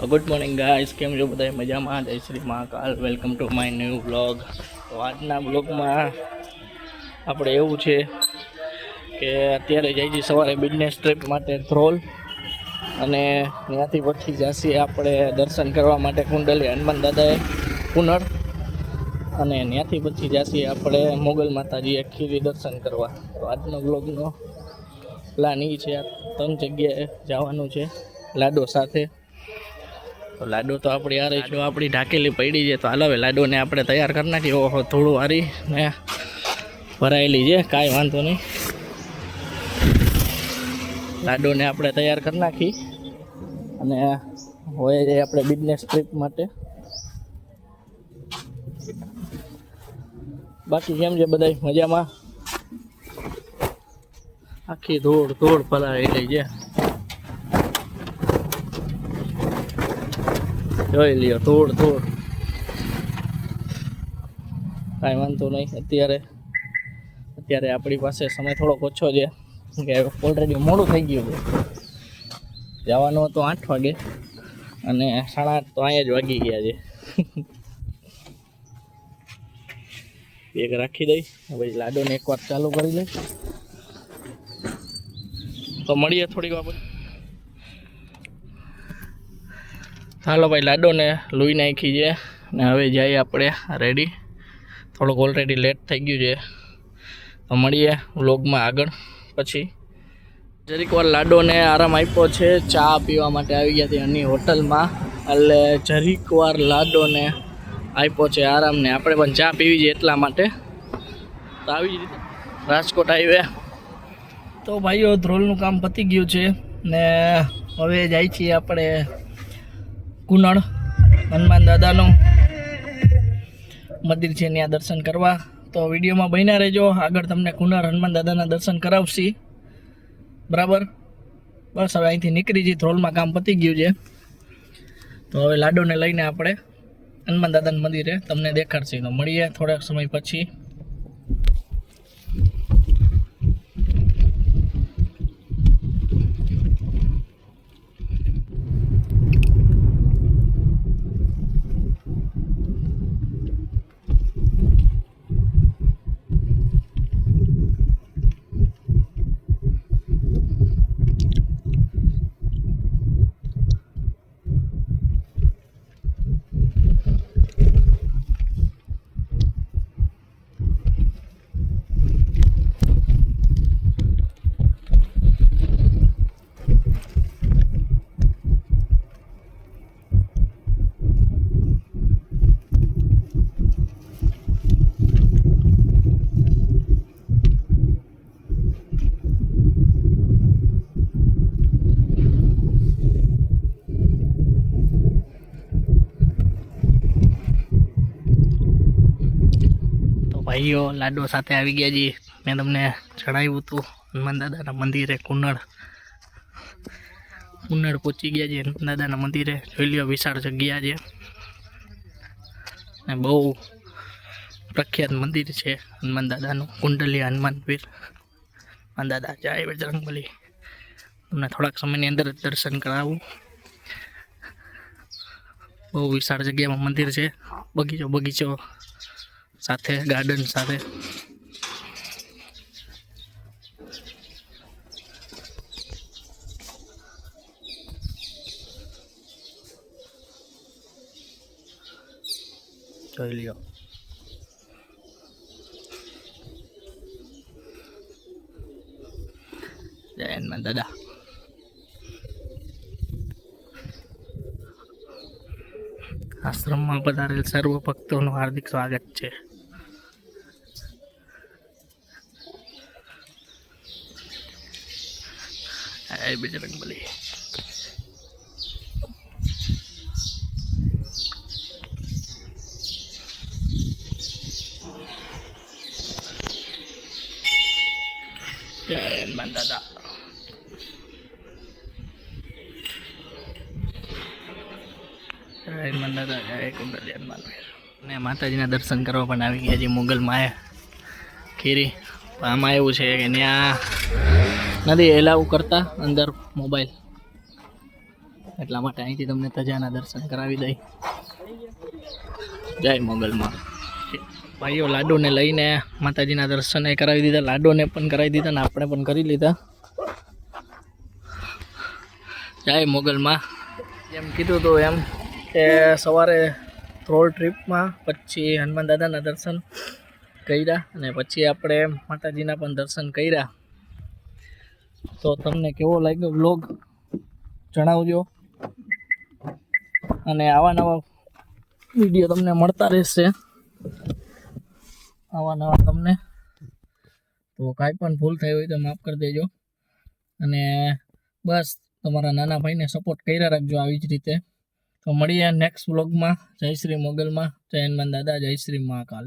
Good morning guys, કેમ છો બધા? મજામાં? જય Shri Mahakal. Welcome to my new vlog. તો આજના વ્લોગમાં આપણે એવું છે કે અત્યારે જઈ છીએ સવારે બિઝનેસ ટ્રીપ માટે ધ્રોલ, અને ત્યાંથી પછી જઈએ આપણે દર્શન કરવા માટે કુંડલી હનુમાન દાદાએ કુનડ, અને ત્યાંથી પછી જઈએ આપણે મોગલ માતાજીએ ખીરી દર્શન કરવા. તો આજનો વ્લોગનો પ્લાન એ છે, 3 જગ્યાએ જવાનું છે લાડો સાથે. તો લાડો તો આપણી યાર જો આપણી ઢાકેલી પડી છે, તો હાલો હવે લાડોને આપણે તૈયાર કરી નાખીએ. ઓહો, થોડું હારી ને ભરાયેલી છે, કાંઈ વાંધો નહીં. લાડોને આપણે તૈયાર કરી નાખી અને હોય છે આપણે બિઝનેસ ટ્રીપ માટે. બાકી કેમ છે બધા? મજામાં? આખી ધૂળ ભરાયેલી છે, જોઈ લ્યો. ધૂળ કાંઈ વાંધો નહીં. અત્યારે આપણી પાસે સમય થોડોક ઓછો છે, કે ઓલરેડી મોડું થઈ ગયું છે. જવાનું હતું 8 વાગે અને 8:30 તો અહીંયા જ વાગી ગયા છે. બેગ રાખી દઈ, પછી લાડોને એકવાર ચાલુ કરી દઈ, તો મળીએ થોડીક વાર પછી. ચાલો ભાઈ, લાડોને લૂઈ નાખી છે ને હવે જઈએ આપણે રેડી. થોડુંક ઓલરેડી લેટ થઈ ગયું છે, તો મળીએ વ્લોગમાં આગળ પછી. જરીક વાર લાડોને આરામ આપ્યો છે, ચા પીવા માટે આવી ગયા હતી એની હોટલમાં, એટલે જરીક વાર લાડોને આપ્યો છે આરામ, ને આપણે પણ ચા પીવી છે એટલા માટે. તો આવી જ રીતે રાજકોટ હાઈવે તો ભાઈઓ ધ્રોલનું કામ પતી ગયું છે ને હવે જાય છીએ આપણે કુનડ હનુમાન દાદાનું મંદિર છે, ત્યાં દર્શન કરવા. તો વિડીયોમાં બન્યા રહેજો, આગળ તમને કુનડ હનુમાન દાદાના દર્શન કરાવશી. બરાબર? બસ હવે અહીંથી નીકળી જઈએ, ધ્રોલમાં કામ પતી ગયું છે. તો હવે લાડોને લઈને આપણે હનુમાન દાદાના મંદિરે તમને દેખાડશે. તો મળીએ થોડાક સમય પછી. ભાઈઓ લાડો સાથે આવી ગયા છીએ. મેં તમને જણાવ્યું હતું હનુમાન દાદાના મંદિરે કુનડ પહોંચી ગયા છે. હનુમાન દાદાના મંદિરે જોઈ લ્યો, વિશાળ જગ્યા છે ને બહુ પ્રખ્યાત મંદિર છે હનુમાન દાદાનું. કુંડલી હનુમાન પીર હનુમાન દાદા જય બજરંગબલી. તમને થોડાક સમયની અંદર જ દર્શન કરાવું. બહુ વિશાળ જગ્યામાં મંદિર છે, બગીચો સાથે, ગાર્ડન સાથે. જોઈ લ્યો. જય હનુમાન દાદા. આશ્રમમાં પધારેલ સર્વ ભક્તોનું હાર્દિક સ્વાગત છે. જય બજરંગબલી. જય હનુમાન દાદા. જય હનુમાન દાદા, જય કુંડલી હનુમાન પીર. ને માતાજીના દર્શન કરવા પણ આવી ગયા છે મોગલ માએ ખીરી. આમાં એવું છે કે ત્યાં નથી એલાવ કરતા અંદર મોબાઈલ, એટલા માટે અહીંથી તમને તજાના દર્શન કરાવી દઈ. જય મોગલમાં. ભાઈઓ લાડુને લઈને માતાજીના દર્શન કરાવી દીધા, લાડુને પણ કરાવી દીધા ને આપણે પણ કરી લીધા. જય મોગલમાં. એમ કીધું હતું એમ કે સવારે રોડ ટ્રીપમાં પછી હનુમાન દાદાના દર્શન કર્યા અને પછી આપણે માતાજીના પણ દર્શન કર્યા. તો તમને કેવો લાગ્યો વ્લોગ જણાવજો, અને આવા નવા વિડીયો તમને મળતા રહેશે, આવા નવા તમને. તો કાંઈ પણ ભૂલ થઈ હોય તો માફ કરી દેજો, અને બસ તમારા નાના ભાઈને સપોર્ટ કર્યા રાખજો આવી જ રીતે. તો મળીએ નેક્સ્ટ વ્લોગમાં. જય શ્રી મોગલમાં, જય હનુમાન દાદા, જય શ્રી મહાકાલ.